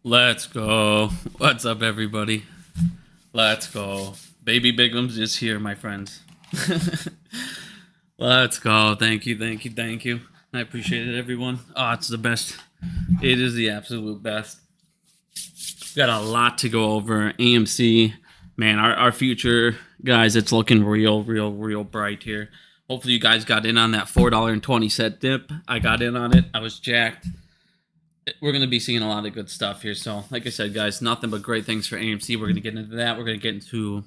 Let's go. What's up, everybody? Let's go. Baby Bigums is here, my friends. Let's go. Thank you, thank you, thank you. I appreciate it, everyone. Oh, it's the best. It is the absolute best. Got a lot to go over. AMC, man, our future, guys, it's looking real bright here. Hopefully, you guys got in on that $4.20 dip. I got in on it. I was jacked. We're going to be seeing a lot of good stuff here. So, like I said, guys, nothing but great things for AMC. We're going to get into that. We're going to get into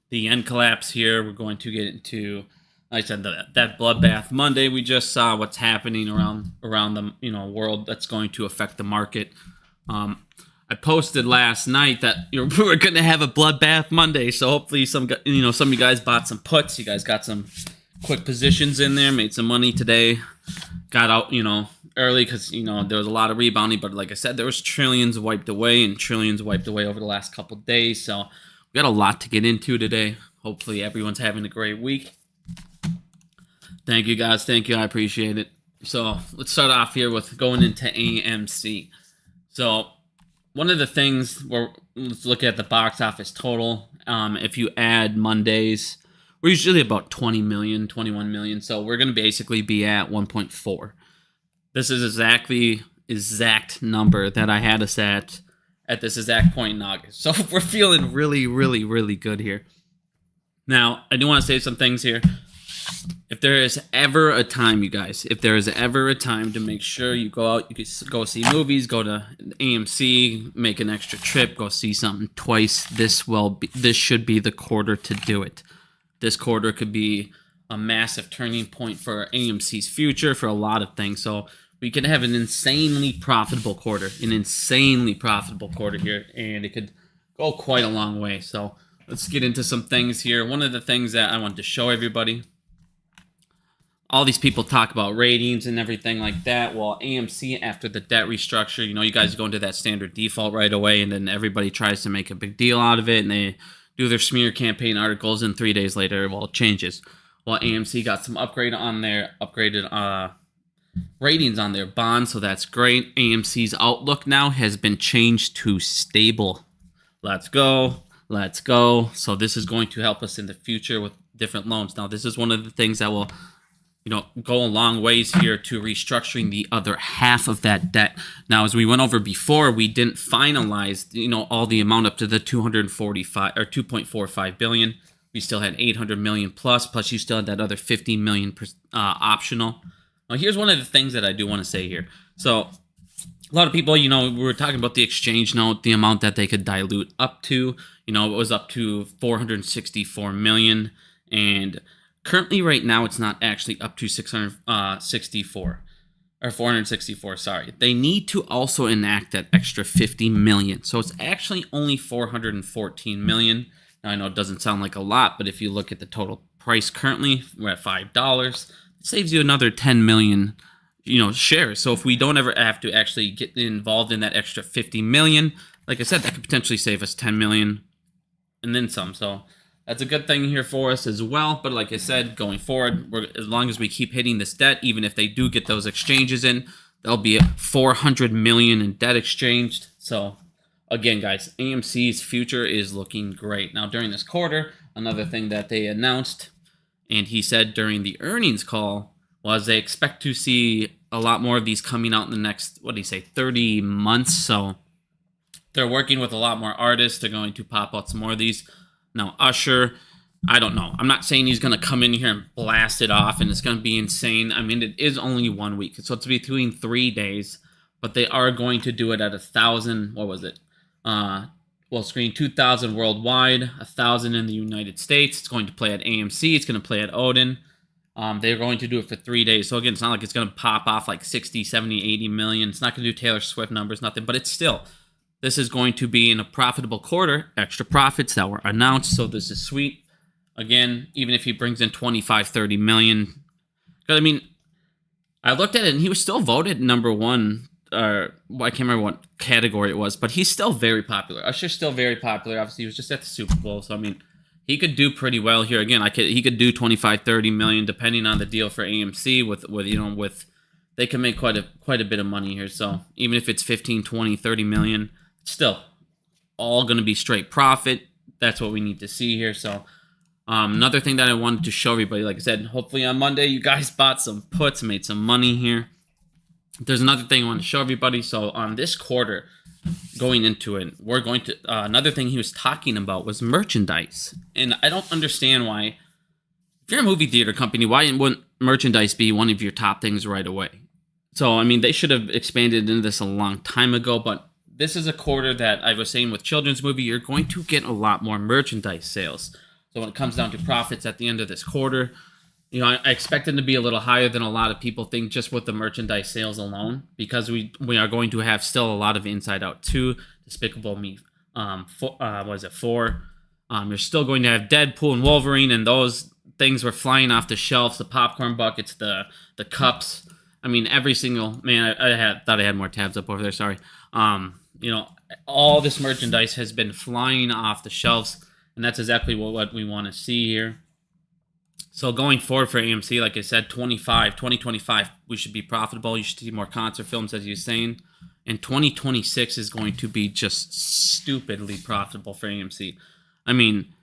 the end collapse here. We're going to get into, like I said, that bloodbath Monday. We just saw what's happening around the world that's going to affect the market. I posted last night that we're going to have a bloodbath Monday. So hopefully some of you guys bought some puts. You guys got some quick positions in there, made some money today. Got out, early because, there was a lot of rebounding. But like I said, there was trillions wiped away over the last couple days. So we got a lot to get into today. Hopefully everyone's having a great week. Thank you, guys. Thank you. I appreciate it. So let's start off here with going into AMC. So one of the things, let's look at the box office total. If you add Mondays, we're usually about 20 million, 21 million. So we're going to basically be at 1.4. This is exact number that I had us at this exact point in August. So we're feeling really good here. Now, I do want to say some things here. If there is ever a time, you guys, to make sure you go out, you can go see movies, go to AMC, make an extra trip, go see something twice, this should be the quarter to do it. This quarter could be a massive turning point for AMC's future, for a lot of things. So we could have an insanely profitable quarter here, and it could go quite a long way. So let's get into some things here. One of the things that I wanted to show everybody, all these people talk about ratings and everything like that. Well, AMC, after the debt restructure, you guys go into that standard default right away, and then everybody tries to make a big deal out of it, and they do their smear campaign articles, and 3 days later, well, it changes. Well, AMC got some upgraded ratings on their bonds, so that's great. AMC's outlook now has been changed to stable. Let's go. So this is going to help us in the future with different loans. Now, this is one of the things that will go a long ways here to restructuring the other half of that debt. Now, as we went over before, we didn't finalize, all the amount up to the 2.45 billion. We still had 800 million plus you still had that other 50 million optional. Now, here's one of the things that I do want to say here. So a lot of people, we were talking about the exchange note, the amount that they could dilute up to, it was up to 464 million, and currently, right now, it's not actually up to 664 or 464. Sorry, they need to also enact that extra 50 million. So it's actually only 414 million. Now, I know it doesn't sound like a lot, but if you look at the total price currently, we're at $5. It saves you another 10 million, shares. So if we don't ever have to actually get involved in that extra 50 million, like I said, that could potentially save us 10 million and then some. So that's a good thing here for us as well. But like I said, going forward, as long as we keep hitting this debt, even if they do get those exchanges in, there'll be 400 million in debt exchanged. So again, guys, AMC's future is looking great. Now, during this quarter, another thing that they announced, and he said during the earnings call, was they expect to see a lot more of these coming out in the next, 30 months. So they're working with a lot more artists. They're going to pop out some more of these. Now, Usher, I don't know. I'm not saying he's going to come in here and blast it off and it's going to be insane. I mean, it is only 1 week, so it's between 3 days, but they are going to do it at 1,000. What was it? Screen 2,000 worldwide, 1,000 in the United States. It's going to play at AMC. It's going to play at Odin. They're going to do it for 3 days. So again, it's not like it's going to pop off like 60, 70, 80 million. It's not going to do Taylor Swift numbers, nothing, but it's still, this is going to be in a profitable quarter, extra profits that were announced, so this is sweet. Again, even if he brings in 25, 30 million. I mean, I looked at it, and he was still voted number one, or I can't remember what category it was, but he's still very popular. Usher's still very popular. Obviously, he was just at the Super Bowl, so I mean, he could do pretty well here. Again, he could do 25, 30 million, depending on the deal for AMC with they can make quite a bit of money here. So even if it's 15, 20, 30 million, still all going to be straight profit. That's what we need to see here. So another thing that I wanted to show everybody, like I said, hopefully on Monday you guys bought some puts, made some money here. There's another thing I want to show everybody. So on this quarter, going into it, we're going to another thing he was talking about was merchandise. And I don't understand why, if you're a movie theater company, why wouldn't merchandise be one of your top things right away? So I mean, they should have expanded into this a long time ago, but this is a quarter that I was saying with children's movie, you're going to get a lot more merchandise sales. So when it comes down to profits at the end of this quarter, you know, I expect them to be a little higher than a lot of people think just with the merchandise sales alone, because we are going to have still a lot of Inside Out 2, Despicable Me, 4? You're still going to have Deadpool and Wolverine, and those things were flying off the shelves, the popcorn buckets, the cups. I mean, every single, man, I thought I had more tabs up over there, sorry. You know, all this merchandise has been flying off the shelves, and that's exactly what we want to see here. So going forward for AMC, like I said, 2025, we should be profitable. You should see more concert films, as you're saying. And 2026 is going to be just stupidly profitable for AMC. I mean,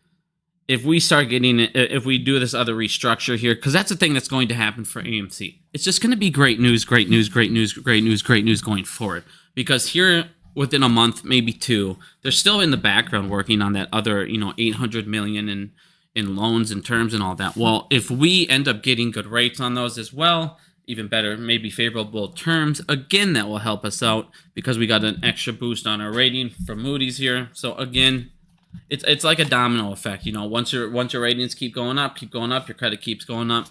if we start getting it, if we do this other restructure here, because that's the thing that's going to happen for AMC. It's just going to be great news going forward. Because here, within a month, maybe two, they're still in the background working on that other, you know, 800 million in loans and terms and all that. Well, if we end up getting good rates on those as well, even better, maybe favorable terms, again, that will help us out because we got an extra boost on our rating from Moody's here. So again, it's like a domino effect. You know, once your ratings keep going up, your credit keeps going up.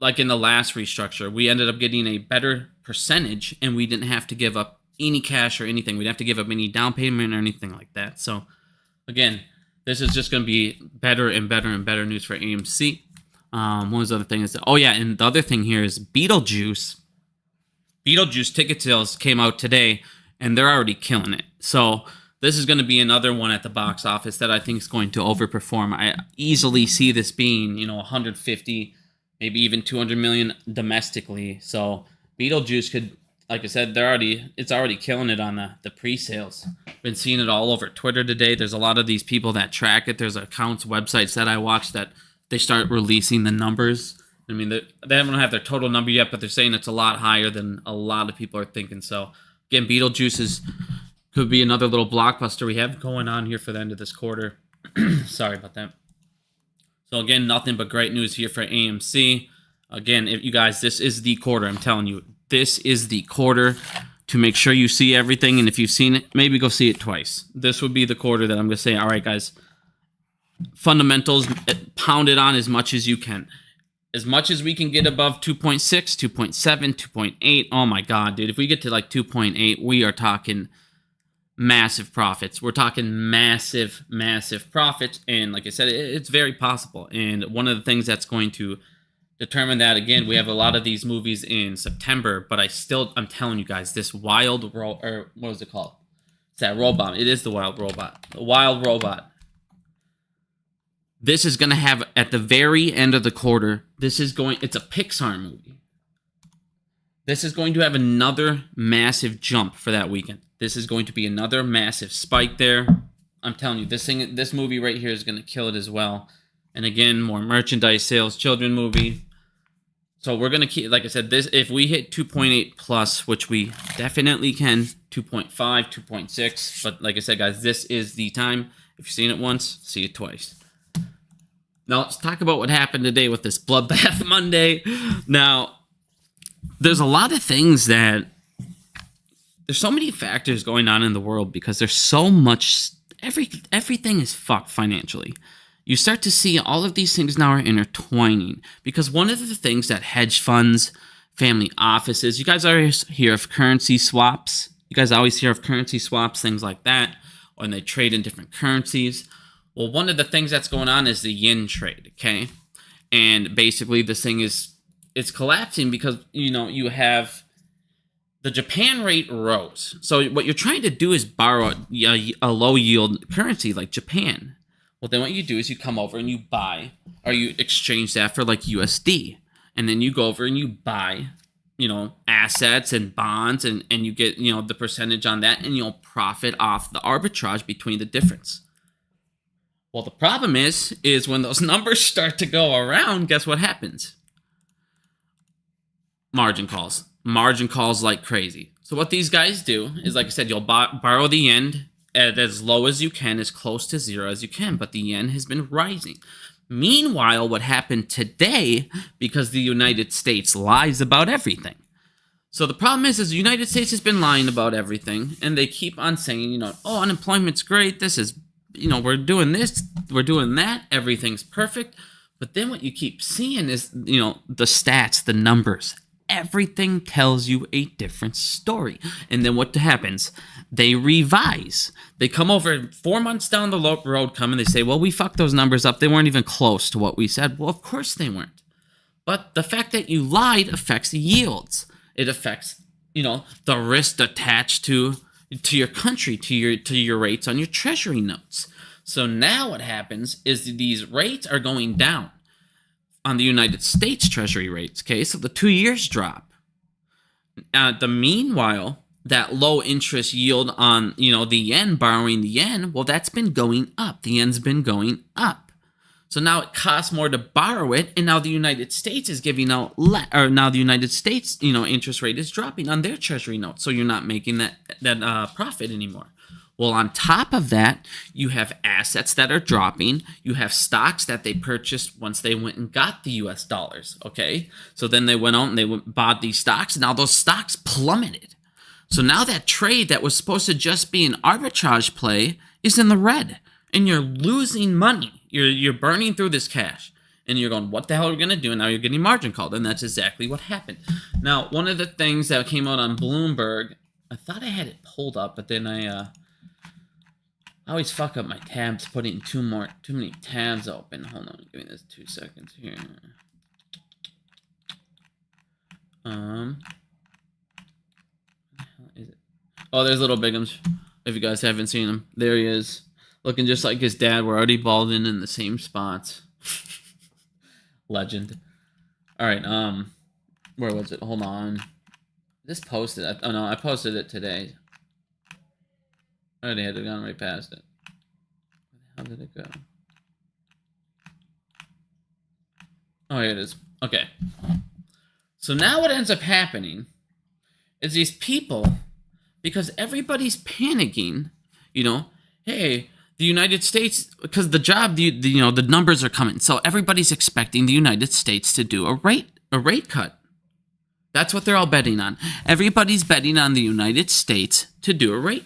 Like in the last restructure, we ended up getting a better percentage and we didn't have to give up any cash or anything. We didn't have to give up any down payment or anything like that. So again, this is just going to be better and better news for AMC. One of the other things is, oh yeah, and the other thing here is Beetlejuice. Beetlejuice ticket sales came out today, and they're already killing it. So this is going to be another one at the box office that I think is going to overperform. I easily see this being, you know, 150, maybe even 200 million domestically. So Beetlejuice could, like I said, it's already killing it on the pre-sales. Been seeing it all over Twitter today. There's a lot of these people that track it. There's accounts, websites that I watch that they start releasing the numbers. I mean, they haven't have their total number yet, but they're saying it's a lot higher than a lot of people are thinking. So again, Beetlejuice could be another little blockbuster we have going on here for the end of this quarter. Sorry about that. So again, nothing but great news here for AMC. Again, if you guys, this is the quarter. I'm telling you, this is the quarter to make sure you see everything. And if you've seen it, maybe go see it twice. This would be the quarter that I'm going to say, all right, guys, fundamentals, pound it on as much as you can. As much as we can get above 2.6, 2.7, 2.8. Oh my God, dude. If we get to like 2.8, we are talking massive profits. We're talking massive profits. And like I said, it's very possible. And one of the things that's going to determine that, again, we have a lot of these movies in September, but I'm telling you guys, this wild, or what was it called? It's that robot. It is the wild robot. The wild robot. This is going to have, at the very end of the quarter, it's a Pixar movie. This is going to have another massive jump for that weekend. This is going to be another massive spike there. I'm telling you, this movie right here is going to kill it as well. And again, more merchandise sales, children movie. So we're going to keep, like I said, this, if we hit 2.8 plus, which we definitely can, 2.5, 2.6. But like I said, guys, this is the time. If you've seen it once, see it twice. Now, let's talk about what happened today with this Bloodbath Monday. Now, there's a lot of things that, there's so many factors going on in the world because there's so much, everything is fucked financially. You start to see all of these things now are intertwining because one of the things that hedge funds, family offices, you guys always hear of currency swaps. You guys always hear of currency swaps, things like that, when they trade in different currencies. Well, one of the things that's going on is the yen trade, okay? And basically this thing it's collapsing because, you know, you have the Japan rate rose. So what you're trying to do is borrow a low yield currency like Japan. Well, then what you do is you come over and you buy, or you exchange that for like USD. And then you go over and you buy, assets and bonds, and you get, the percentage on that, and you'll profit off the arbitrage between the difference. Well, the problem is when those numbers start to go around, guess what happens? Margin calls like crazy. So what these guys do is, like I said, you'll borrow the yen at as low as you can, as close to zero as you can, but the yen has been rising. Meanwhile, what happened today, because the United States lies about everything. So the problem is the United States has been lying about everything, and they keep on saying, oh, unemployment's great, this is, we're doing this, we're doing that, everything's perfect. But then what you keep seeing is, the stats, the numbers, everything tells you a different story. And then what happens? They revise. They come over 4 months down the road, and they say, well, we fucked those numbers up. They weren't even close to what we said. Well, of course they weren't. But the fact that you lied affects yields. It affects, the risk attached to your country, to your rates on your treasury notes. So now what happens is these rates are going down on the United States treasury rates, okay? So the 2 years drop. Meanwhile, that low interest yield on, the yen, borrowing the yen, well, that's been going up. The yen's been going up. So now it costs more to borrow it, and now the United States is giving out now the United States, interest rate is dropping on their treasury notes. So you're not making that profit anymore. Well, on top of that, you have assets that are dropping. You have stocks that they purchased once they went and got the US dollars, okay? So then they went out and they bought these stocks, and now those stocks plummeted. So now that trade that was supposed to just be an arbitrage play is in the red, and you're losing money. You're burning through this cash, and you're going, what the hell are we going to do? And now you're getting margin called, and that's exactly what happened. Now, one of the things that came out on Bloomberg, I thought I had it pulled up, but then I always fuck up my tabs, putting too many tabs open. Hold on, give me this 2 seconds here. What the hell is it? Oh, there's Little Bigums. If you guys haven't seen him, there he is, looking just like his dad. We're already balled in the same spots. Legend. All right, where was it? Hold on. This posted. Oh no, I posted it today. I already had gone right past it. How did it go? Oh, here it is. Okay. So now what ends up happening is these people, because everybody's panicking, hey, the United States, because the numbers are coming. So everybody's expecting the United States to do a rate cut. That's what they're all betting on. Everybody's betting on the United States to do a rate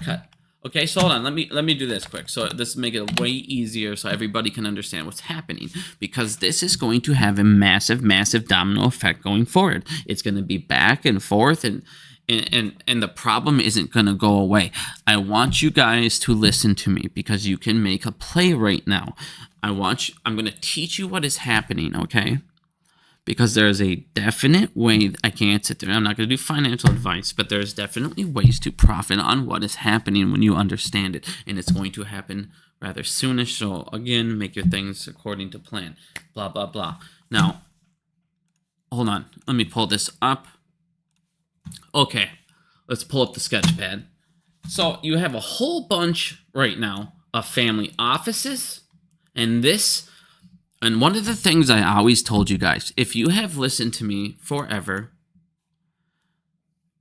cut. Okay, so hold on. Let me do this quick. So this will make it way easier so everybody can understand what's happening, because this is going to have a massive, massive domino effect going forward. It's going to be back and forth, and the problem isn't going to go away. I want you guys to listen to me, because you can make a play right now. I'm going to teach you what is happening, okay? Because there's a definite way. I can't sit there. I'm not going to do financial advice, but there's definitely ways to profit on what is happening when you understand it. And it's going to happen rather soonish. So again, make your things according to plan. Blah, blah, blah. Now, hold on. Let me pull this up. Okay, let's pull up the sketch pad. So you have a whole bunch right now of family offices, and one of the things I always told you guys, if you have listened to me forever,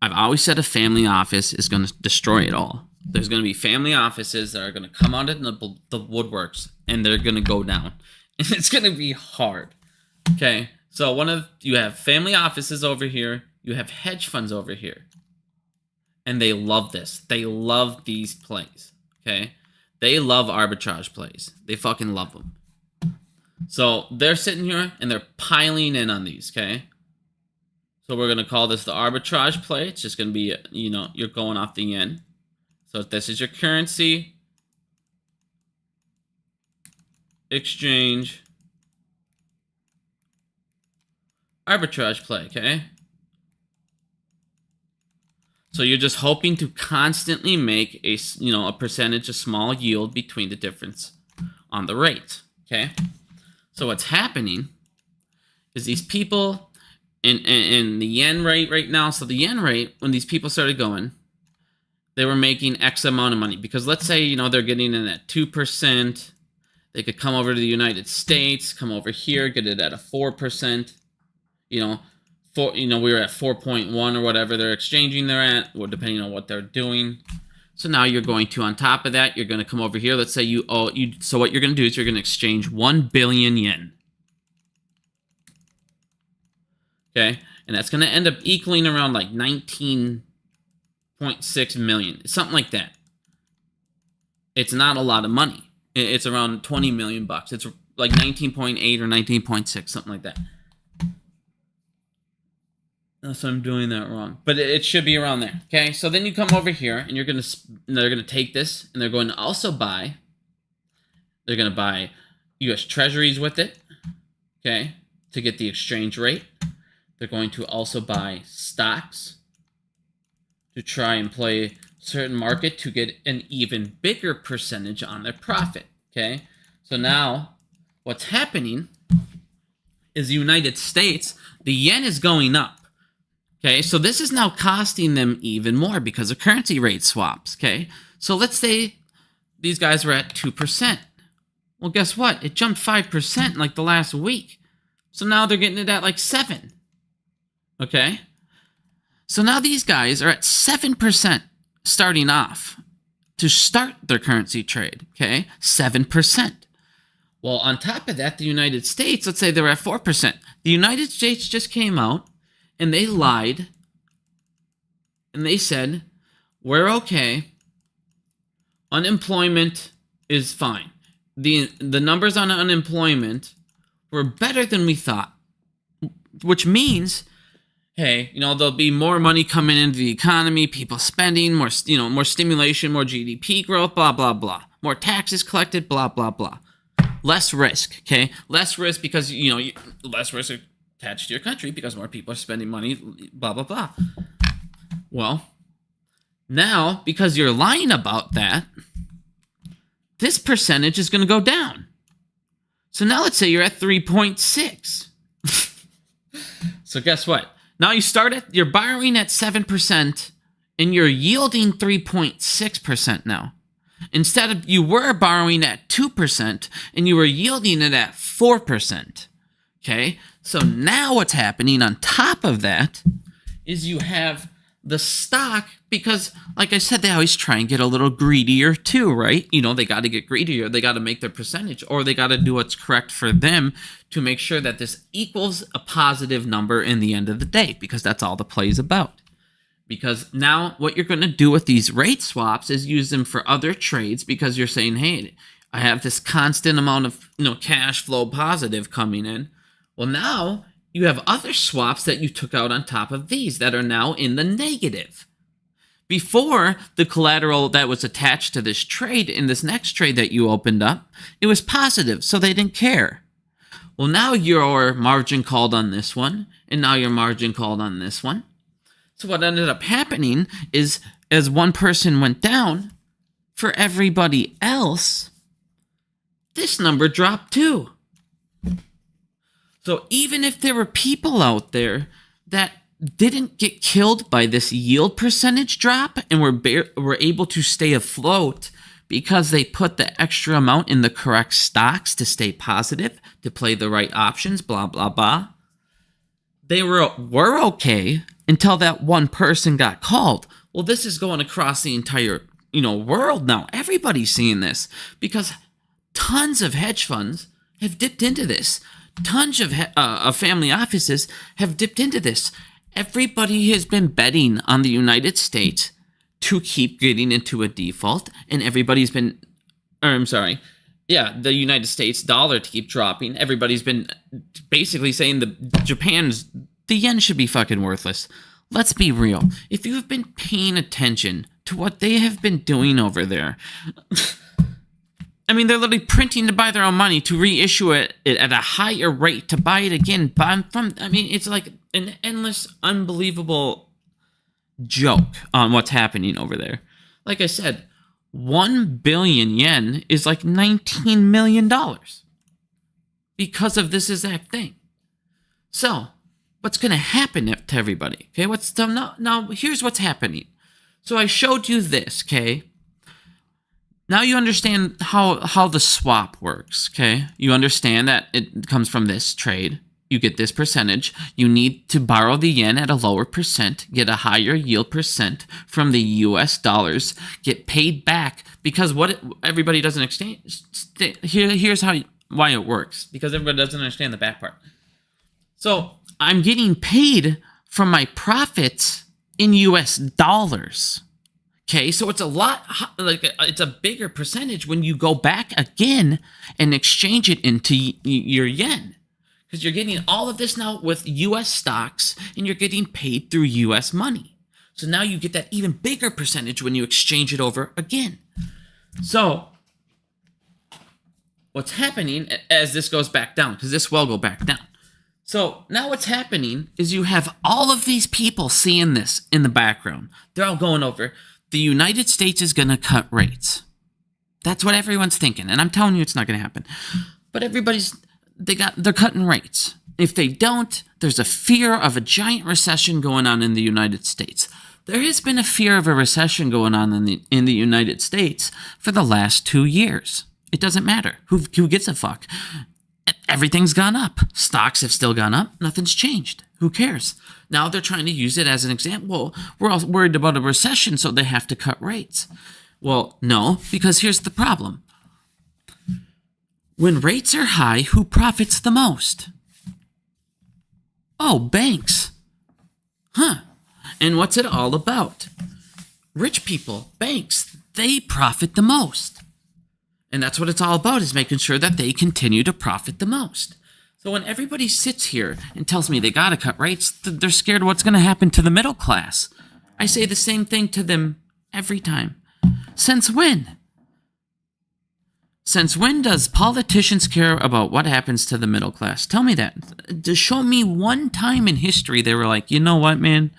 I've always said a family office is going to destroy it all. There's going to be family offices that are going to come out of the woodworks, and they're going to go down. And it's going to be hard. Okay, so you have family offices over here. You have hedge funds over here. And they love this. They love these plays. Okay, they love arbitrage plays. They fucking love them. So they're sitting here and they're piling in on these, okay? So we're going to call this the arbitrage play. It's just going to be, you're going off the yen. So if this is your currency, exchange, arbitrage play, okay? So you're just hoping to constantly make a percentage, a small yield between the difference on the rate, okay? So what's happening is these people, in the yen rate right now. So the yen rate, when these people started going, they were making X amount of money. Because let's say, you know, they're getting in at 2%. They could come over to the United States, come over here, get it at a 4%. You know, we were at 4.1 or whatever they're exchanging they're at, or depending on what they're doing. So now you're going to, on top of that, you're going to come over here. Let's say so what you're going to do is you're going to exchange 1 billion yen. Okay, and that's going to end up equaling around like 19.6 million, something like that. It's not a lot of money. It's around 20 million bucks. It's like 19.8 or 19.6, something like that. Unless I'm doing that wrong, but it should be around there. Okay, so then you come over here, and they're gonna take this, and they're going to also buy. They're gonna buy U.S. Treasuries with it. Okay, to get the exchange rate. They're going to also buy stocks to try and play certain market to get an even bigger percentage on their profit. Okay, so now what's happening is the United States, the yen is going up. Okay, so this is now costing them even more because of currency rate swaps. Okay, so let's say these guys were at 2%. Well, guess what? It jumped 5% in like the last week. So now they're getting it at like 7. Okay, so now these guys are at 7% starting off to start their currency trade. Okay, 7%. Well, on top of that, the United States, let's say they're at 4%. The United States just came out and they lied and they said, we're okay. Unemployment is fine. The numbers on unemployment were better than we thought, which means, hey, you know, there'll be more money coming into the economy, people spending, more, you know, more stimulation, more GDP growth, blah, blah, blah. More taxes collected, blah, blah, blah. Less risk, okay? Less risk because, you know, less risk attached to your country because more people are spending money, blah, blah, blah. Well, now, because you're lying about that, this percentage is going to go down. So now let's say you're at 3.6. So guess what? Now you're borrowing at 7% and you're yielding 3.6% now. Instead of, you were borrowing at 2% and you were yielding it at 4%. Okay? So now what's happening on top of that is you have the stock, because like I said, they always try and get a little greedier too, right? You know, they got to get greedier. They got to make their percentage, or they got to do what's correct for them to make sure that this equals a positive number in the end of the day, because that's all the play is about. Because now what you're going to do with these rate swaps is use them for other trades, because you're saying, hey, I have this constant amount of, you know, cash flow positive coming in. Well, now you have other swaps that you took out on top of these that are now in the negative. Before, the collateral that was attached to this trade in this next trade that you opened up, it was positive, so they didn't care. Well, now your margin called on this one, and now your margin called on this one. So what ended up happening is, as one person went down, for everybody else, this number dropped too. So even if there were people out there that didn't get killed by this yield percentage drop and were able to stay afloat because they put the extra amount in the correct stocks to stay positive, to play the right options, blah, blah, blah, they were okay until that one person got called. Well, this is going across the entire, you know, world now. Everybody's seeing this because tons of hedge funds have dipped into this. Tons of family offices have dipped into this. Everybody has been betting on the United States to keep getting into a default, and everybody's been, the United States dollar to keep dropping. Everybody's been basically saying the yen should be fucking worthless. Let's be real. If you have been paying attention to what they have been doing over there, I mean, they're literally printing to buy their own money to reissue it at a higher rate to buy it again. It's like an endless, unbelievable joke on what's happening over there. Like I said, 1 billion yen is like $19 million because of this exact thing. So, what's going to happen to everybody. Okay, now here's what's happening. So I showed you this, okay? Now you understand how the swap works, okay? You understand that it comes from this trade. You get this percentage. You need to borrow the yen at a lower percent, get a higher yield percent from the US dollars, get paid back, because everybody doesn't exchange. Here's why it works, because everybody doesn't understand the back part. So I'm getting paid from my profits in US dollars. Okay, so it's it's a bigger percentage when you go back again and exchange it into your yen. Because you're getting all of this now with US stocks, and you're getting paid through US money. So now you get that even bigger percentage when you exchange it over again. So what's happening as this goes back down, because this will go back down. So now what's happening is you have all of these people seeing this in the background. They're all going over, the United States is going to cut rates. That's what everyone's thinking. And I'm telling you, it's not going to happen. But they're cutting rates. If they don't, there's a fear of a giant recession going on in the United States. There has been a fear of a recession going on in the United States for the last 2 years. It doesn't matter. Who gives a fuck? Everything's gone up. Stocks have still gone up. Nothing's changed. Who cares? Now they're trying to use it as an example. We're all worried about a recession, so they have to cut rates. Well, no, because here's the problem. When rates are high, who profits the most? Oh, banks. Huh. And what's it all about? Rich people, banks, they profit the most. And that's what it's all about, is making sure that they continue to profit the most. So when everybody sits here and tells me they got to cut rates, they're scared what's going to happen to the middle class. I say the same thing to them every time. Since when? Since when does politicians care about what happens to the middle class? Tell me that. Just show me one time in history they were like, you know what, man?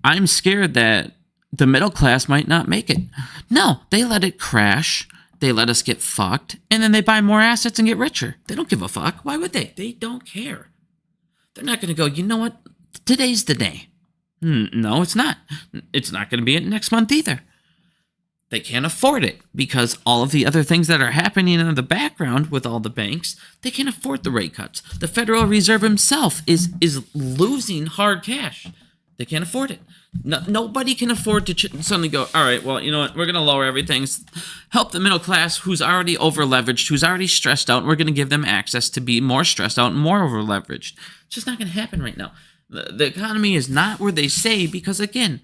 I'm scared that the middle class might not make it. No, they let it crash. They let us get fucked. And then they buy more assets and get richer. They don't give a fuck. Why would they? They don't care. They're not going to go, you know what? Today's the day. No, it's not. It's not going to be it next month either. They can't afford it because all of the other things that are happening in the background with all the banks, they can't afford the rate cuts. The Federal Reserve himself is losing hard cash. They can't afford it. Nobody can afford to suddenly go, all right, well, you know what? We're going to lower everything. Help the middle class who's already over-leveraged, who's already stressed out, and we're going to give them access to be more stressed out and more over-leveraged. It's just not going to happen right now. The economy is not where they say because, again,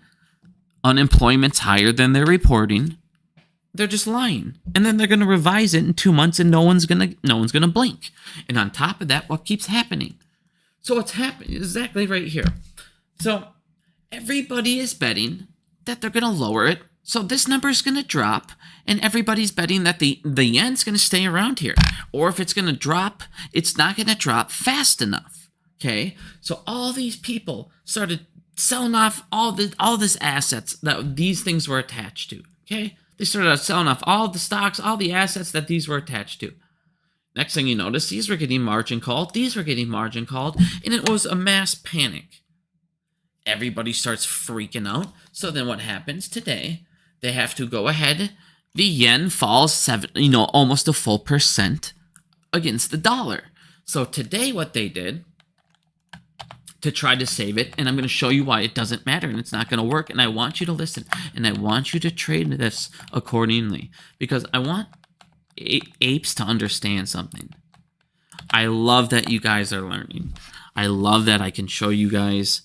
unemployment's higher than they're reporting. They're just lying. And then they're going to revise it in 2 months and no one's going to blink. And on top of that, what keeps happening? So what's happening exactly right here. So everybody is betting that they're going to lower it. So this number is going to drop, and everybody's betting that the yen's going to stay around here. Or if it's going to drop, it's not going to drop fast enough. Okay? So all these people started selling off all this assets that these things were attached to. Okay? They started selling off all the stocks, all the assets that these were attached to. Next thing you notice, these were getting margin called, these were getting margin called, and it was a mass panic. Everybody starts freaking out. So then what happens today? They have to go ahead. The yen falls almost a full percent against the dollar. So today what they did to try to save it, and I'm going to show you why it doesn't matter and it's not going to work, and I want you to listen, and I want you to trade this accordingly, because I want apes to understand something. I love that you guys are learning. I love that I can show you guys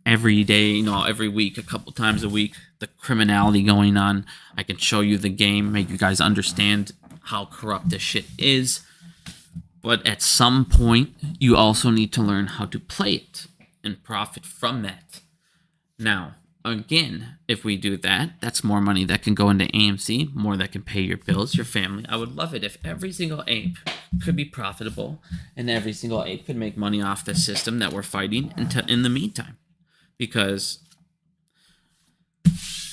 every day, every week, a couple times a week, the criminality going on. I can show you the game, make you guys understand how corrupt this shit is. But at some point, you also need to learn how to play it and profit from that. Now, again, if we do that, that's more money that can go into AMC, more that can pay your bills, your family. I would love it if every single ape could be profitable and every single ape could make money off the system that we're fighting in the meantime. Because,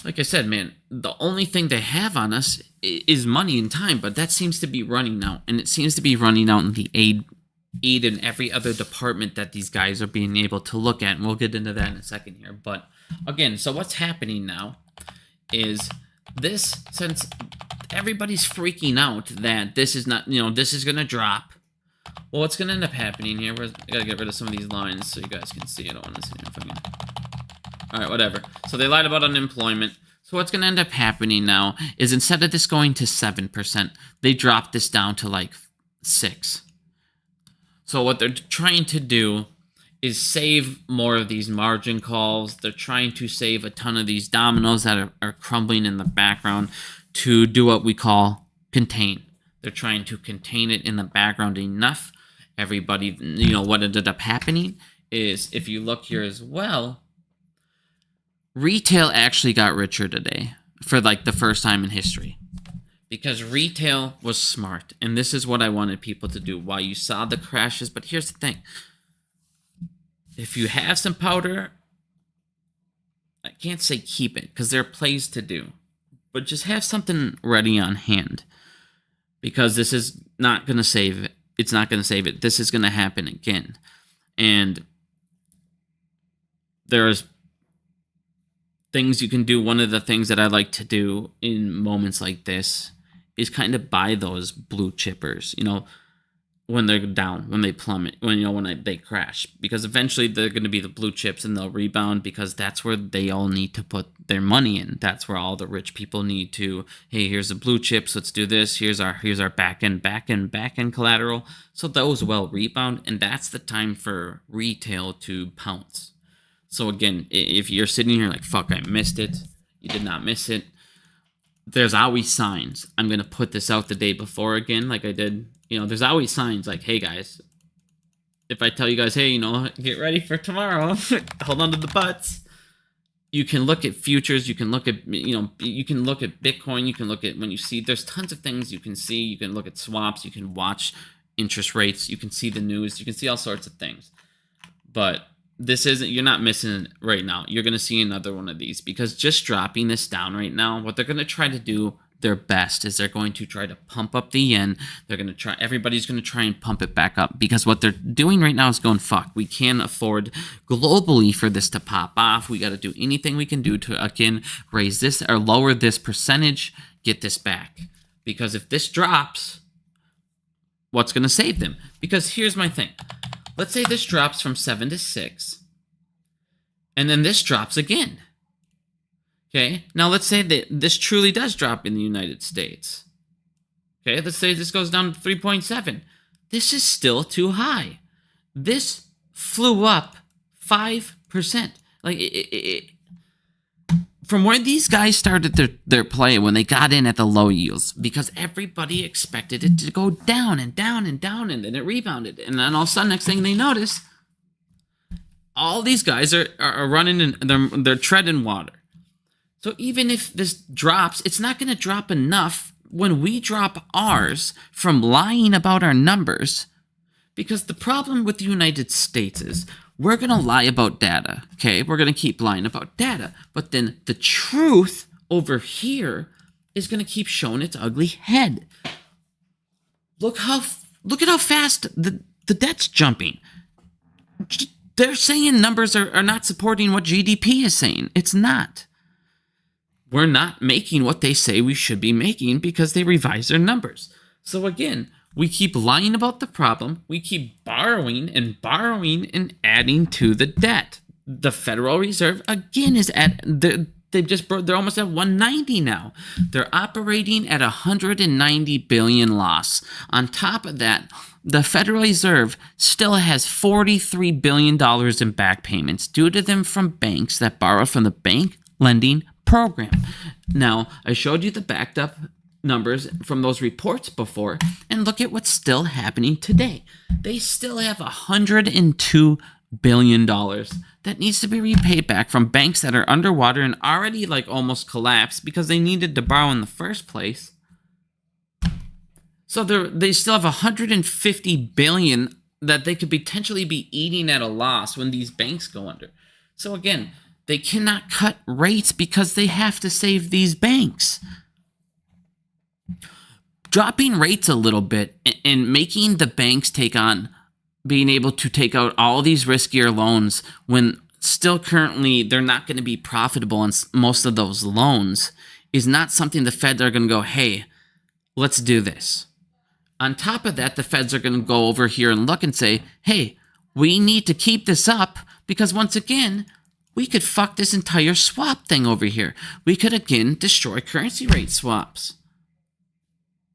like I said, man, the only thing they have on us is money and time, but that seems to be running out, and it seems to be running out in the aid eat in every other department that these guys are being able to look at. And we'll get into that in a second here. But again, so what's happening now is this, since everybody's freaking out that this is not, this is going to drop. Well, what's going to end up happening here, I got to get rid of some of these lines so you guys can see. I don't want to see if I can. All right, whatever. So they lied about unemployment. So what's going to end up happening now is instead of this going to 7%, they dropped this down to like 6%. So what they're trying to do is save more of these margin calls. They're trying to save a ton of these dominoes that are crumbling in the background to do what we call contain. They're trying to contain it in the background enough. Everybody, what ended up happening is, if you look here as well, retail actually got richer today for like the first time in history. Because retail was smart. And this is what I wanted people to do while you saw the crashes. But here's the thing. If you have some powder, I can't say keep it because there are plays to do. But just have something ready on hand. Because this is not going to save it. It's not going to save it. This is going to happen again. And there's things you can do. One of the things that I like to do in moments like this is kind of buy those blue chippers, when they're down, when they plummet, when they crash, because eventually they're going to be the blue chips and they'll rebound because that's where they all need to put their money in. That's where all the rich people need to, hey, here's the blue chips. Let's do this. Here's our back end collateral. So those will rebound. And that's the time for retail to pounce. So again, if you're sitting here like, fuck, I missed it. You did not miss it. There's always signs. I'm going to put this out the day before again, like I did. There's always signs like, hey, guys, if I tell you guys, hey, get ready for tomorrow, hold on to the butts. You can look at futures. You can look at, you can look at Bitcoin. You can look at when you see, there's tons of things you can see. You can look at swaps. You can watch interest rates. You can see the news. You can see all sorts of things. But this isn't, you're not missing it right now. You're going to see another one of these because just dropping this down right now, what they're going to try to do their best is they're going to try to pump up the yen. Everybody's going to try and pump it back up because what they're doing right now is going, fuck, we can't afford globally for this to pop off. We got to do anything we can do to, again, raise this or lower this percentage, get this back. Because if this drops, what's going to save them? Because here's my thing. Let's say this drops from 7 to 6, and then this drops again. Okay, now let's say that this truly does drop in the United States. Okay, let's say this goes down to 3.7. This is still too high. This flew up 5%. Like, from where these guys started their play when they got in at the low yields, because everybody expected it to go down and down and down, and then it rebounded. And then all of a sudden, next thing they notice, all these guys are running and they're treading water. So even if this drops, it's not going to drop enough when we drop ours from lying about our numbers. Because the problem with the United States is we're going to lie about data, okay? We're going to keep lying about data. But then the truth over here is going to keep showing its ugly head. Look at how fast the debt's jumping. They're saying numbers are not supporting what GDP is saying. It's not. We're not making what they say we should be making because they revise their numbers. So again, we keep lying about the problem. We keep borrowing and adding to the debt. The Federal Reserve again is they're almost at 190 now. They're operating at 190 billion loss. On top of that, the Federal Reserve still has $43 billion in back payments due to them from banks that borrow from the bank lending program. Now, I showed you the backed up numbers from those reports before, and look at what's still happening today. They still have $102 billion that needs to be repaid back from banks that are underwater and already like almost collapsed because they needed to borrow in the first place. So they still have 150 billion that they could potentially be eating at a loss when these banks go under. So again, they cannot cut rates because they have to save these banks. Dropping rates a little bit and making the banks take on being able to take out all these riskier loans when still currently they're not going to be profitable in most of those loans is not something the Fed are going to go, hey, let's do this. On top of that, the Feds are going to go over here and look and say, hey, we need to keep this up because once again, we could fuck this entire swap thing over here. We could again destroy currency rate swaps.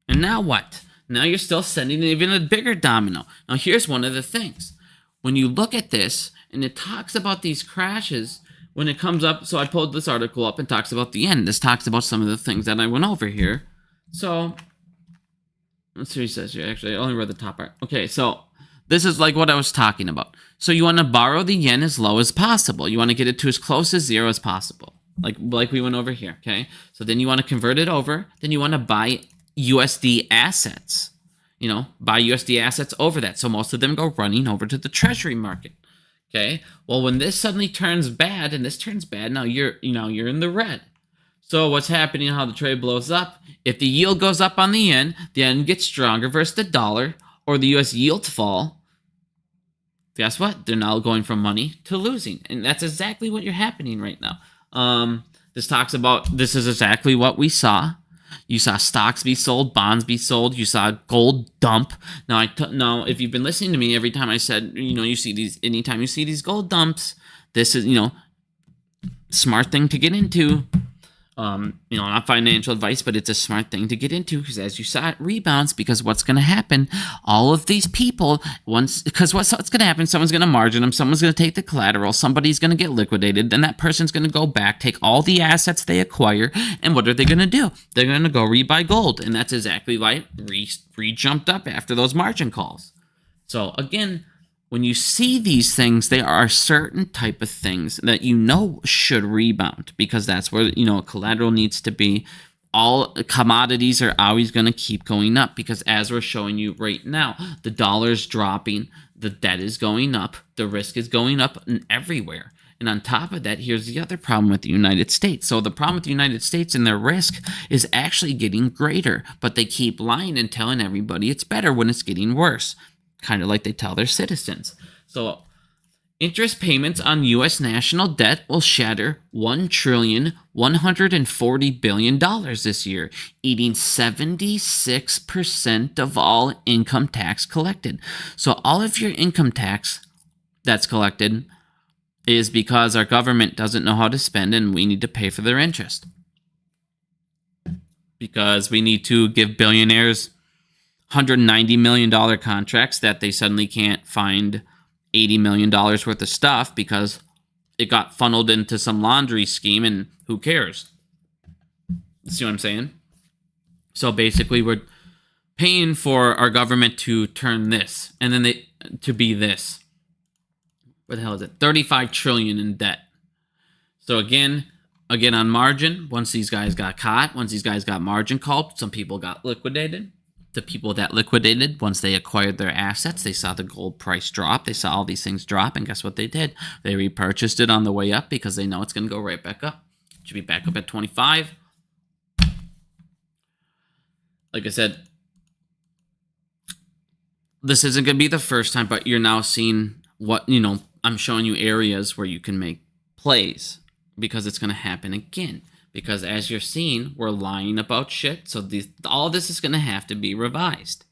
And now what? Now you're still sending even a bigger domino. Now here's one of the things. When you look at this and it talks about these crashes, when it comes up, so I pulled this article up and talks about the end. This talks about some of the things that I went over here. So let's see what he says here. Actually, I only read the top part. Okay, so this is like what I was talking about. So you want to borrow the yen as low as possible. You want to get it to as close as zero as possible. Like we went over here, okay? So then you want to convert it over. Then you want to buy USD assets. You know, buy USD assets over that. So most of them go running over to the treasury market. Okay? Well, when this suddenly turns bad, and this turns bad, now you're in the red. So what's happening, how the trade blows up, if the yield goes up on the yen gets stronger versus the dollar, or the US yields fall, guess what? They're now going from money to losing. And that's exactly what you're happening right now. This is exactly what we saw. You saw stocks be sold, bonds be sold. You saw gold dump. Now, if you've been listening to me, every time I said, you see these, anytime you see these gold dumps, this is, smart thing to get into. Not financial advice, but it's a smart thing to get into because as you saw, it rebounds because what's going to happen, all of these people, what's going to happen, someone's going to margin them, someone's going to take the collateral, somebody's going to get liquidated, then that person's going to go back, take all the assets they acquire, and what are they going to do? They're going to go rebuy gold, and that's exactly why it re-jumped up after those margin calls. So again, when you see these things, there are certain type of things that should rebound because that's where collateral needs to be. All commodities are always going to keep going up because as we're showing you right now, the dollar's dropping, the debt is going up, the risk is going up everywhere. And on top of that, here's the other problem with the United States. So the problem with the United States and their risk is actually getting greater, but they keep lying and telling everybody it's better when it's getting worse. Kind of like they tell their citizens. So interest payments on U.S. national debt will shatter $1.140 trillion this year, eating 76% of all income tax collected. So all of your income tax that's collected is because our government doesn't know how to spend and we need to pay for their interest. Because we need to give billionaires $190 million contracts that they suddenly can't find $80 million worth of stuff because it got funneled into some laundry scheme and who cares? See what I'm saying? So basically we're paying for our government to turn this and then to be this. What the hell is it? 35 trillion in debt. So again on margin, once these guys got caught, once these guys got margin called, some people got liquidated. The people that liquidated, once they acquired their assets, they saw the gold price drop. They saw all these things drop, and guess what they did? They repurchased it on the way up because they know it's going to go right back up. It should be back up at 25. Like I said, this isn't going to be the first time, but you're now seeing what, I'm showing you areas where you can make plays because it's going to happen again. Because as you're seeing, we're lying about shit. So all this is going to have to be revised.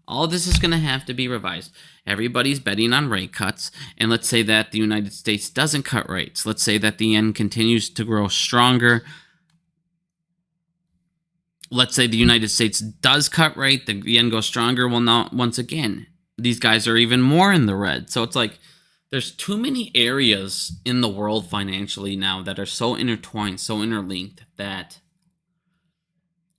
All this is going to have to be revised. Everybody's betting on rate cuts. And let's say that the United States doesn't cut rates. Let's say that the yen continues to grow stronger. Let's say the United States does cut rate. The yen goes stronger. Well, now, once again, these guys are even more in the red. So it's like there's too many areas in the world financially now that are so intertwined, so interlinked, that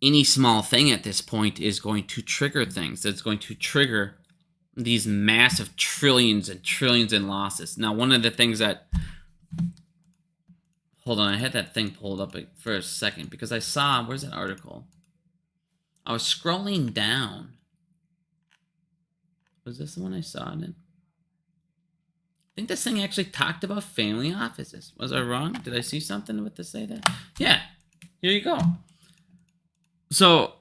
any small thing at this point is going to trigger things. It's going to trigger these massive trillions and trillions in losses. Now, one of the things that... Hold on, I had that thing pulled up for a second because I saw... Where's that article? I was scrolling down. Was this the one I saw it in? I think this thing actually talked about family offices. Was I wrong? Did I see something with to say that? Yeah, here you go. So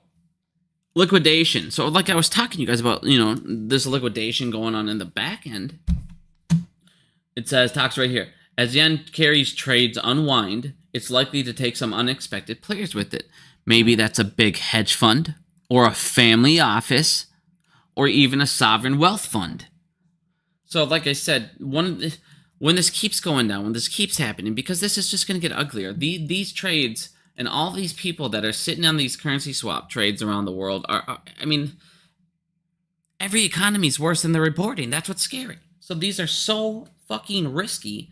liquidation. So like I was talking to you guys about, this liquidation going on in the back end. It says, talks right here. As yen carries trades unwind, it's likely to take some unexpected players with it. Maybe that's a big hedge fund or a family office or even a sovereign wealth fund. So like I said, when this keeps going down, when this keeps happening, because this is just going to get uglier, these trades and all these people that are sitting on these currency swap trades around the world are I mean, every economy is worse than they're reporting. That's what's scary. So these are so fucking risky.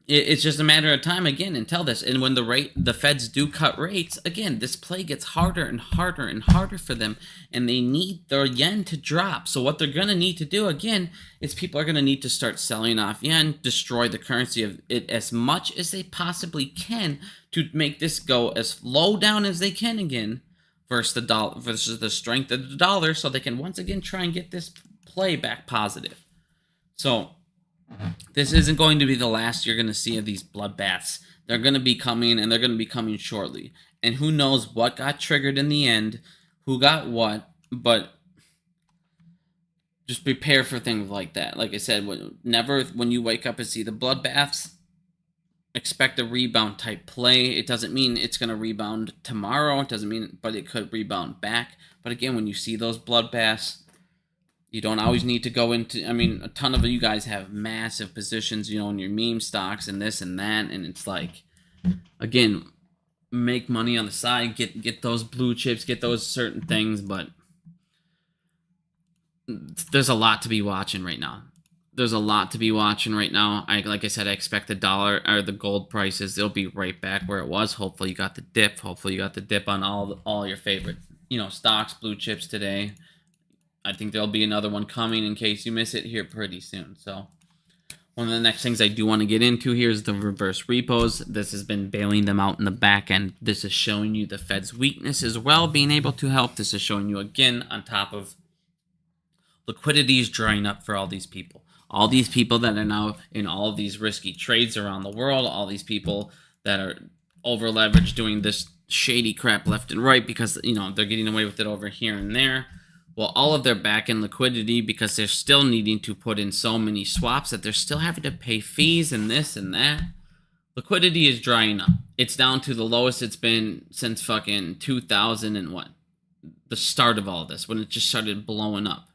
It's just a matter of time again until this. And when the feds do cut rates, again, this play gets harder and harder and harder for them. And they need their yen to drop. So what they're going to need to do, again, is people are going to need to start selling off yen, destroy the currency of it as much as they possibly can to make this go as low down as they can again versus the dollar, versus the strength of the dollar, so they can once again try and get this play back positive. So this isn't going to be the last you're going to see of these bloodbaths. They're going to be coming, and they're going to be coming shortly. And who knows what got triggered in the end, who got what, but just prepare for things like that. Like I said, when you wake up and see the bloodbaths, expect a rebound type play. It doesn't mean it's going to rebound tomorrow. It doesn't mean, but it could rebound back. But again, when you see those bloodbaths, you don't always need to go into, I mean, a ton of you guys have massive positions, in your meme stocks and this and that. And it's like, again, make money on the side, get those blue chips, get those certain things. But there's a lot to be watching right now. Like I said, I expect the dollar or the gold prices, they'll be right back where it was. Hopefully you got the dip. Hopefully you got the dip on all your favorite, stocks, blue chips today. I think there'll be another one coming in case you miss it here pretty soon. So one of the next things I do want to get into here is the reverse repos. This has been bailing them out in the back end. This is showing you the Fed's weakness as well, being able to help. This is showing you again on top of liquidity is drying up for all these people. All these people that are now in all of these risky trades around the world, all these people that are over leveraged doing this shady crap left and right because, they're getting away with it over here and there. Well, all of their back-end liquidity, because they're still needing to put in so many swaps that they're still having to pay fees and this and that. Liquidity is drying up. It's down to the lowest it's been since fucking 2000 and what? The start of all this, when it just started blowing up.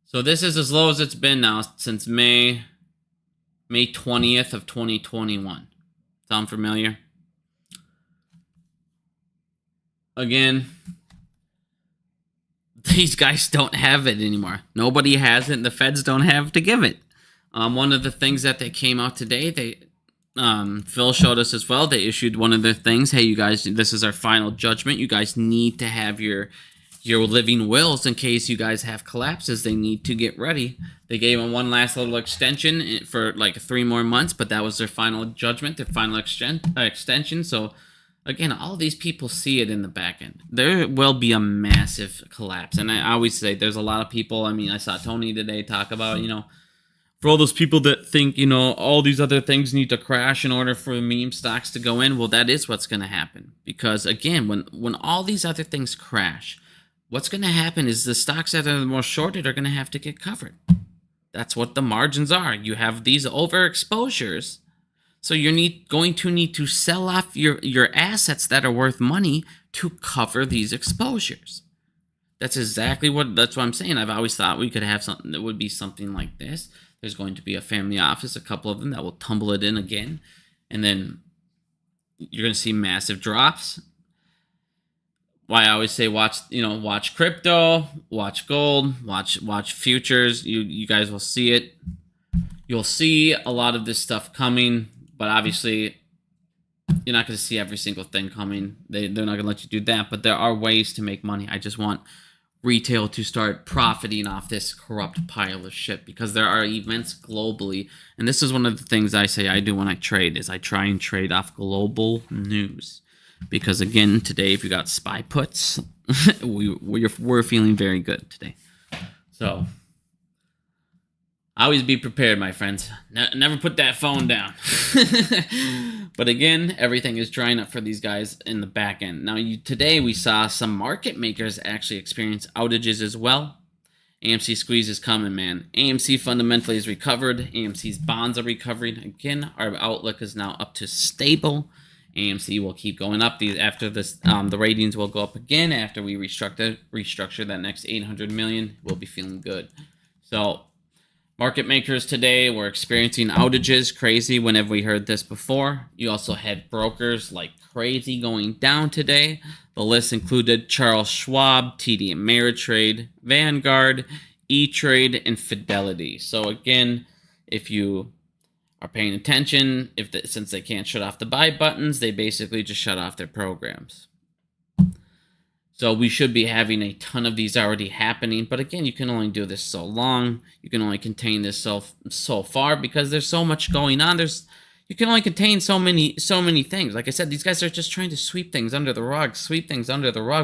So this is as low as it's been now since May 20th of 2021. Sound familiar? Again, these guys don't have it anymore. Nobody has it, and the feds don't have to give it. One of the things that they came out today, Phil showed us as well. They issued one of their things. Hey, you guys, this is our final judgment. You guys need to have your living wills in case you guys have collapses. They need to get ready. They gave them one last little extension for like 3 more months, but that was their final judgment, their final extension. So again, all these people see it in the back end. There will be a massive collapse. And I always say there's a lot of people. I mean, I saw Tony today talk about, for all those people that think, all these other things need to crash in order for meme stocks to go in. Well, that is what's going to happen. Because again, when all these other things crash, what's going to happen is the stocks that are the most shorted are going to have to get covered. That's what the margins are. You have these overexposures. So you're going to need to sell off your assets that are worth money to cover these exposures. That's what I'm saying. I've always thought we could have something that would be something like this. There's going to be a family office, a couple of them that will tumble it in again. And then you're going to see massive drops. Why I always say watch crypto, watch gold, watch futures. You guys will see it. You'll see a lot of this stuff coming. But obviously, you're not going to see every single thing coming. They're not going to let you do that. But there are ways to make money. I just want retail to start profiting off this corrupt pile of shit. Because there are events globally. And this is one of the things I say I do when I trade. Is I try and trade off global news. Because again, today, if you got SPY puts, we're feeling very good today. So Always be prepared, my friends. Never put that phone down. But again, everything is drying up for these guys in the back end. Now, today we saw some market makers actually experience outages as well. AMC squeeze is coming, man. AMC fundamentally is recovered. AMC's bonds are recovering. Again, our outlook is now up to stable. AMC will keep going up. After this, the ratings will go up again after we restructure that next 800 million. We'll be feeling good. So, market makers today were experiencing outages. Crazy. When have we heard this before? You also had brokers like crazy going down today. The list included Charles Schwab, TD Ameritrade, Vanguard, E-Trade, and Fidelity. So again, if you are paying attention, since they can't shut off the buy buttons, they basically just shut off their programs. So we should be having a ton of these already happening. But again, you can only do this so long. You can only contain this so far because there's so much going on. You can only contain so many things. Like I said, these guys are just trying to sweep things under the rug,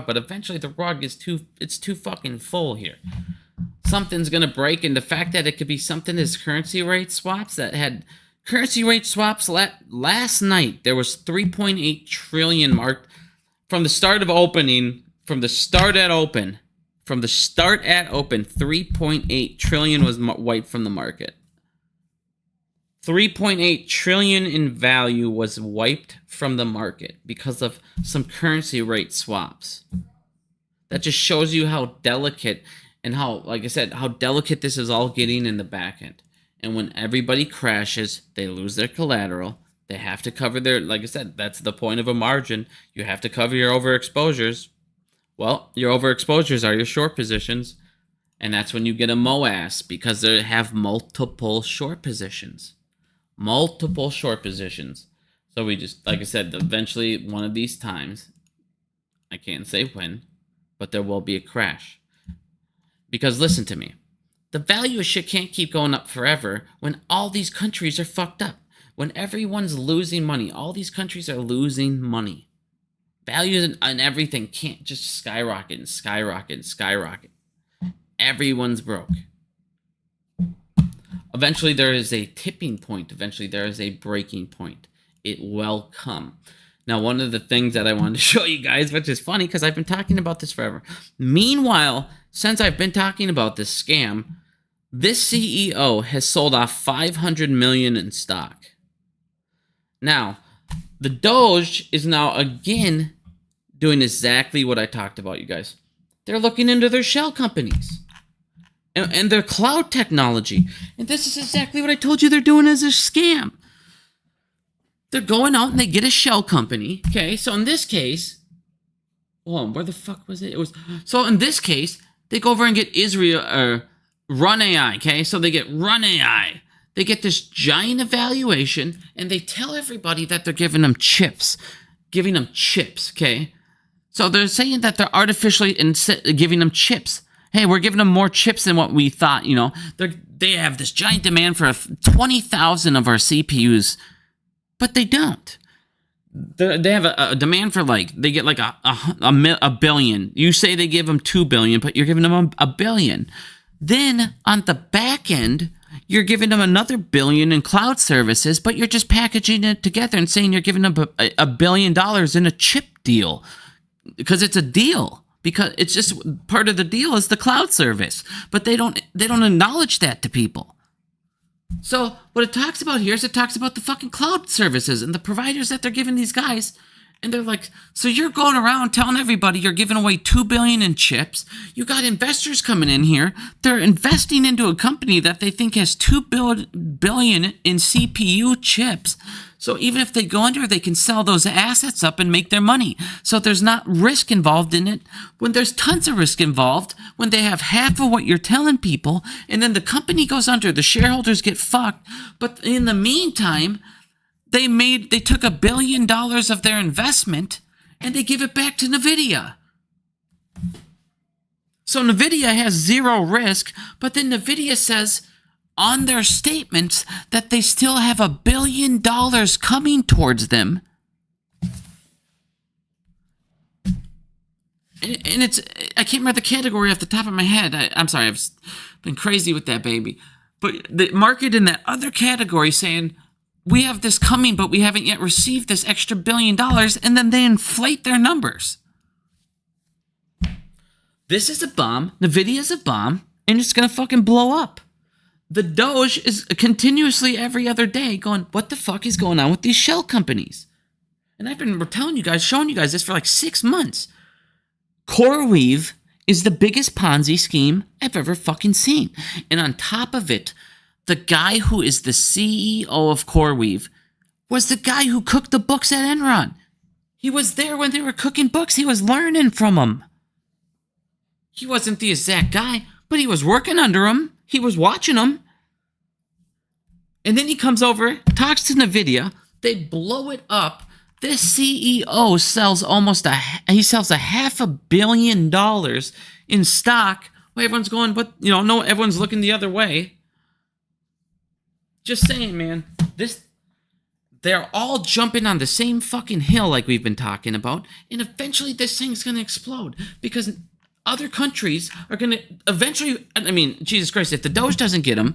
but eventually the rug is too fucking full here. Something's gonna break, and the fact that it could be something as currency rate swaps that had currency rate swaps last night. There was 3.8 trillion marked from the start at open, 3.8 trillion was wiped from the market. 3.8 trillion in value was wiped from the market because of some currency rate swaps. That just shows you how delicate and how, like I said, how delicate this is all getting in the back end. And when everybody crashes, they lose their collateral. They have to cover their, like I said, that's the point of a margin. You have to cover your overexposures. Well, your overexposures are your short positions. And that's when you get a MOAS because they have multiple short positions. So we just, like I said, eventually one of these times, I can't say when, but there will be a crash. Because listen to me, the value of shit can't keep going up forever when all these countries are fucked up. When everyone's losing money, all these countries are losing money. Values and everything can't just skyrocket. Everyone's broke. Eventually, there is a tipping point. Eventually, there is a breaking point. It will come. Now, one of the things that I wanted to show you guys, which is funny because I've been talking about this forever. Meanwhile, since I've been talking about this scam, this CEO has sold off 500 million in stock. Now, the Doge is now again doing exactly what I talked about, you guys. They're looking into their shell companies and their cloud technology. And this is exactly what I told you they're doing as a scam. They're going out and they get a shell company. Okay, so in this case, where the fuck was it? So in this case, they go over and get Run AI. Okay, so they get Run AI. They get this giant evaluation, and they tell everybody that they're giving them chips. Okay, so they're saying that they're artificially giving them chips. Hey, we're giving them more chips than what we thought. They have this giant demand for 20,000 of our CPUs, but they don't. They have a demand for they get like a billion. You say they give them 2 billion, but you're giving them a billion. Then on the back end, you're giving them another billion in cloud services, but you're just packaging it together and saying you're giving them $1 billion in a chip deal because it's a deal. Because it's just part of the deal is the cloud service, but they don't acknowledge that to people. So what it talks about here is it talks about the fucking cloud services and the providers that they're giving these guys. And they're like, so you're going around telling everybody you're giving away 2 billion in chips. You got investors coming in here. They're investing into a company that they think has 2 billion in CPU chips. So even if they go under, they can sell those assets up and make their money. So there's not risk involved in it. When there's tons of risk involved, when they have half of what you're telling people, and then the company goes under, the shareholders get fucked. But in the meantime, they took $1 billion of their investment and they give it back to NVIDIA. So NVIDIA has zero risk, but then NVIDIA says on their statements that they still have $1 billion coming towards them. And I can't remember the category off the top of my head. I'm sorry, I've been crazy with that baby. But the market in that other category saying, we have this coming, but we haven't yet received this extra $1 billion, and then they inflate their numbers. This is a bomb. NVIDIA is a bomb, and it's going to fucking blow up. The Doge is continuously every other day going, what the fuck is going on with these shell companies? And I've been telling you guys, showing you guys this for like 6 months. CoreWeave is the biggest Ponzi scheme I've ever fucking seen. And on top of it, the guy who is the CEO of CoreWeave was the guy who cooked the books at Enron. He was there when they were cooking books. He was learning from them. He wasn't the exact guy, but he was working under him. He was watching them. And then he comes over, talks to NVIDIA. They blow it up. This CEO sells sells $500 million in stock. Well, everyone's going, but no, everyone's looking the other way. Just saying, man. They're all jumping on the same fucking hill like we've been talking about, and eventually this thing's gonna explode because other countries are gonna eventually. I mean, Jesus Christ, if the Doge doesn't get them,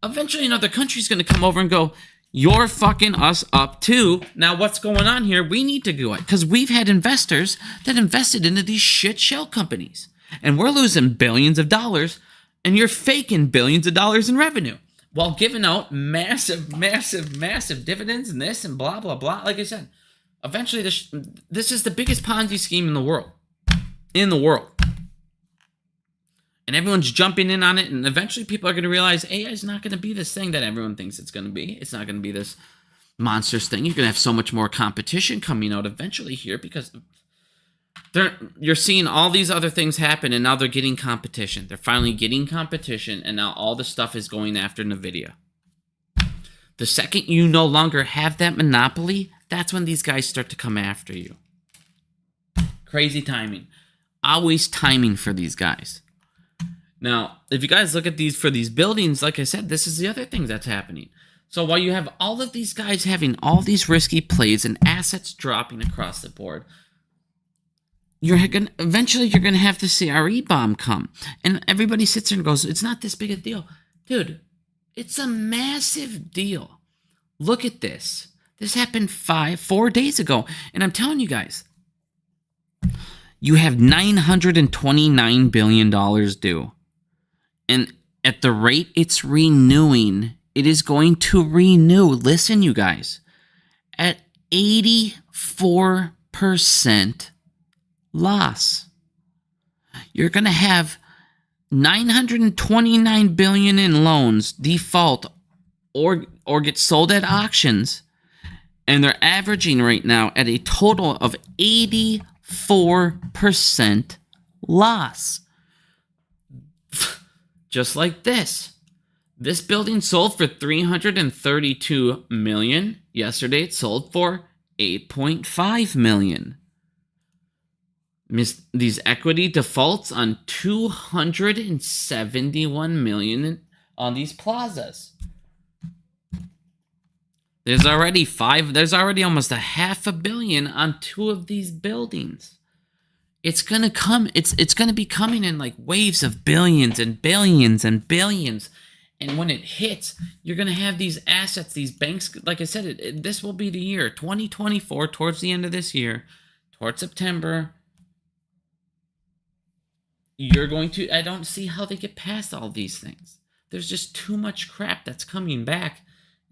eventually another country's gonna come over and go, you're fucking us up too. Now what's going on here? We need to go it because we've had investors that invested into these shit shell companies, and we're losing billions of dollars, and you're faking billions of dollars in revenue while giving out massive dividends and this and blah blah blah. Like I said, eventually this is the biggest Ponzi scheme in the world. And everyone's jumping in on it, and eventually people are going to realize AI is not going to be this thing that everyone thinks it's going to be. It's not going to be this monstrous thing. You're going to have so much more competition coming out eventually here because you're seeing all these other things happen, and now they're getting competition. They're finally getting competition, and now all the stuff is going after NVIDIA. The second you no longer have that monopoly, that's when these guys start to come after you. Crazy timing. Always timing for these guys. Now, if you guys look at these for these buildings, like I said, this is the other thing that's happening. So while you have all of these guys having all these risky plays and assets dropping across the board, eventually you're gonna have the CRE bomb come, and everybody sits there and goes, "It's not this big a deal, dude. It's a massive deal. Look at this. This happened 4 days ago, and I'm telling you guys, you have $929 billion due." And at the rate it's renewing, it is going to renew, listen you guys, at 84% loss. You're going to have $929 billion in loans default or get sold at auctions, and they're averaging right now at a total of 84% loss. Just like this. This building sold for $332 million. Yesterday it sold for $8.5 million. These equity defaults on $271 million on these plazas. There's already almost $500 million on 2 of these buildings. It's gonna come. It's gonna be coming in like waves of billions and billions and billions. And when it hits, you're gonna have these assets, these banks. Like I said, this will be the year 2024. Towards the end of this year, towards September, you're going to. I don't see how they get past all these things. There's just too much crap that's coming back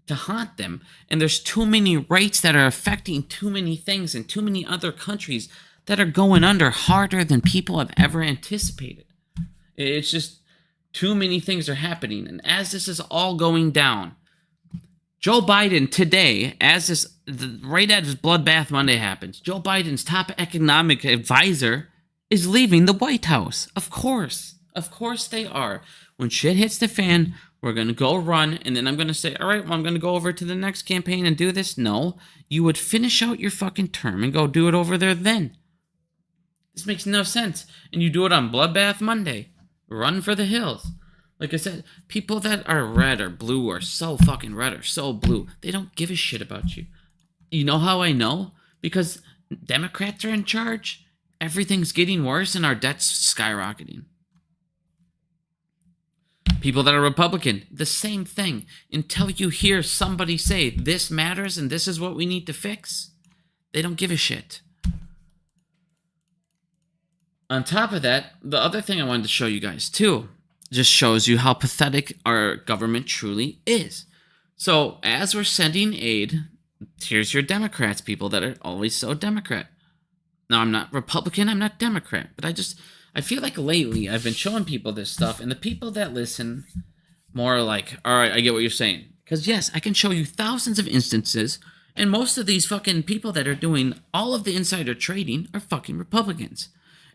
to haunt them, and there's too many rates that are affecting too many things in too many other countries that are going under harder than people have ever anticipated. It's just too many things are happening. And as this is all going down, Joe Biden today, right as Bloodbath Monday happens, Joe Biden's top economic advisor is leaving the White House. Of course they are. When shit hits the fan, we're going to go run, and then I'm going to say, all right, well, I'm going to go over to the next campaign and do this. No, you would finish out your fucking term and go do it over there then. This makes no sense. And you do it on Bloodbath Monday. Run for the hills. Like I said, people that are red or blue or so fucking red or so blue, they don't give a shit about you. You know how I know? Because Democrats are in charge. Everything's getting worse and our debt's skyrocketing. People that are Republican, the same thing. Until you hear somebody say this matters and this is what we need to fix, they don't give a shit. On top of that, the other thing I wanted to show you guys too just shows you how pathetic our government truly is. So as we're sending aid, here's your Democrats, people that are always so Democrat. Now, I'm not Republican, I'm not Democrat, but I feel like lately I've been showing people this stuff, and the people that listen more are like, all right, I get what you're saying. Because yes, I can show you thousands of instances, and most of these fucking people that are doing all of the insider trading are fucking Republicans.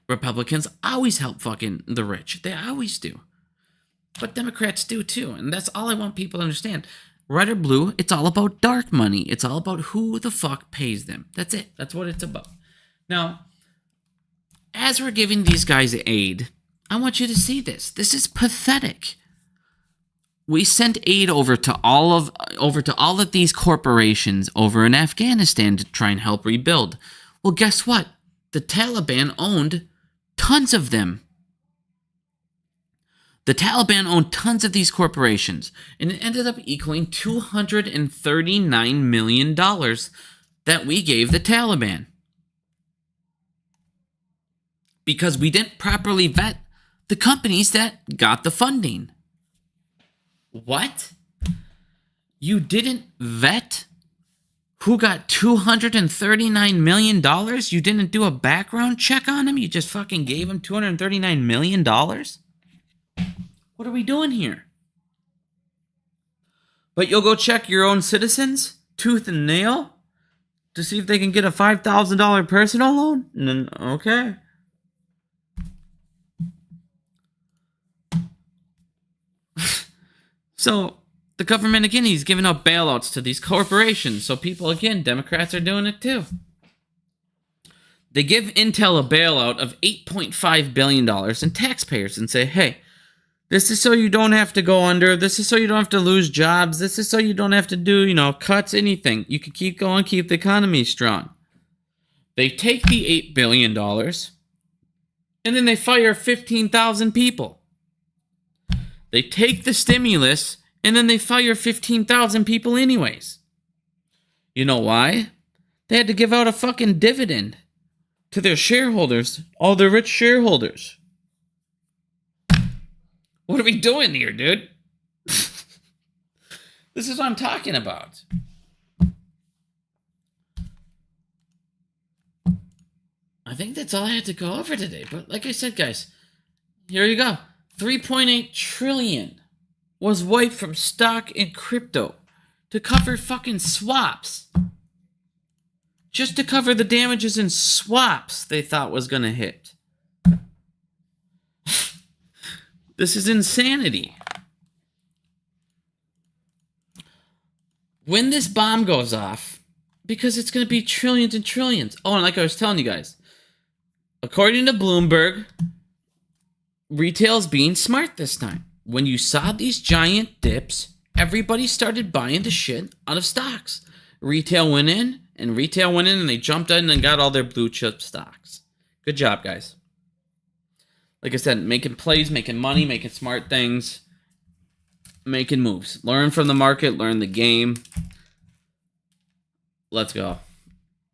Republicans always help fucking the rich. They always do. But Democrats do too, and that's all I want people to understand. Red or blue, it's all about dark money. It's all about who the fuck pays them. That's it. That's what it's about. Now, as we're giving these guys aid, I want you to see this. This is pathetic. We sent aid over to all of these corporations over in Afghanistan to try and help rebuild. Well, guess what? The Taliban owned tons of them. The Taliban owned tons of these corporations, and it ended up equaling $239 million that we gave the Taliban. Because we didn't properly vet the companies that got the funding. What? You didn't vet who got $239 million? You didn't do a background check on them? You just fucking gave them $239 million? What are we doing here? But you'll go check your own citizens, tooth and nail, to see if they can get a $5,000 personal loan? And then, okay. So, the government, again, he's giving out bailouts to these corporations. So people, again, Democrats are doing it too. They give Intel a bailout of $8.5 billion in taxpayers and say, hey, this is so you don't have to go under. This is so you don't have to lose jobs. This is so you don't have to do, cuts, anything. You can keep going, keep the economy strong. They take the $8 billion and then they fire 15,000 people. They take the stimulus and then they fire 15,000 people anyways. You know why? They had to give out a fucking dividend to their shareholders, all their rich shareholders. What are we doing here, dude? This is what I'm talking about. I think that's all I had to go over today. But like I said, guys, here you go. 3.8 trillion was wiped from stock and crypto to cover fucking swaps. Just to cover the damages in swaps they thought was going to hit. This is insanity. When this bomb goes off, because it's going to be trillions and trillions. Oh, and like I was telling you guys, according to Bloomberg, retail's being smart this time. When you saw these giant dips, everybody started buying the shit out of stocks. Retail went in, and they jumped in and got all their blue chip stocks. Good job, guys. Like I said, making plays, making money, making smart things, making moves. Learn from the market, learn the game. Let's go.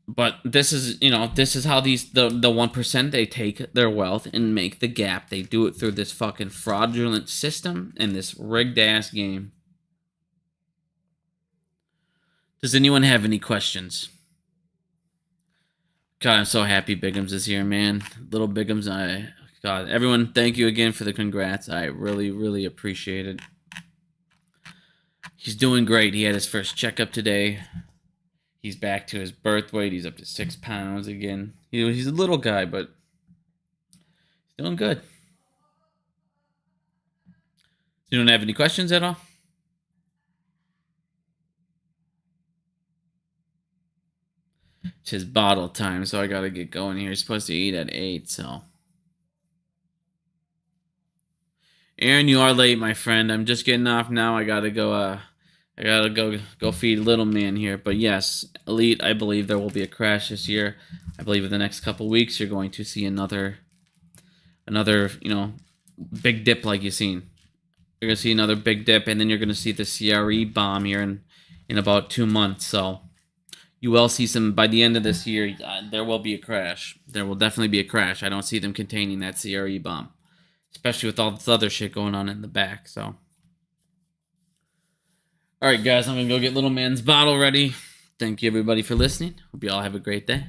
But this is how the 1%, they take their wealth and make the gap. They do it through this fucking fraudulent system and this rigged ass game. Does anyone have any questions? God, I'm so happy Bigums is here, man. Little Bigums, God, everyone, thank you again for the congrats. I really, really appreciate it. He's doing great. He had his first checkup today. He's back to his birth weight. He's up to 6 pounds again. He's a little guy, but he's doing good. You don't have any questions at all? It's his bottle time, so I gotta get going here. He's supposed to eat at 8, so. Aaron, you are late, my friend. I'm just getting off now. I gotta go feed little man here. But yes, Elite, I believe there will be a crash this year. I believe in the next couple weeks you're going to see another big dip like you've seen. You're going to see another big dip, and then you're going to see the CRE bomb here in about 2 months. So you will see some, by the end of this year, there will be a crash. There will definitely be a crash. I don't see them containing that CRE bomb, especially with all this other shit going on in the back. So, all right, guys, I'm going to go get little man's bottle ready. Thank you, everybody, for listening. Hope you all have a great day.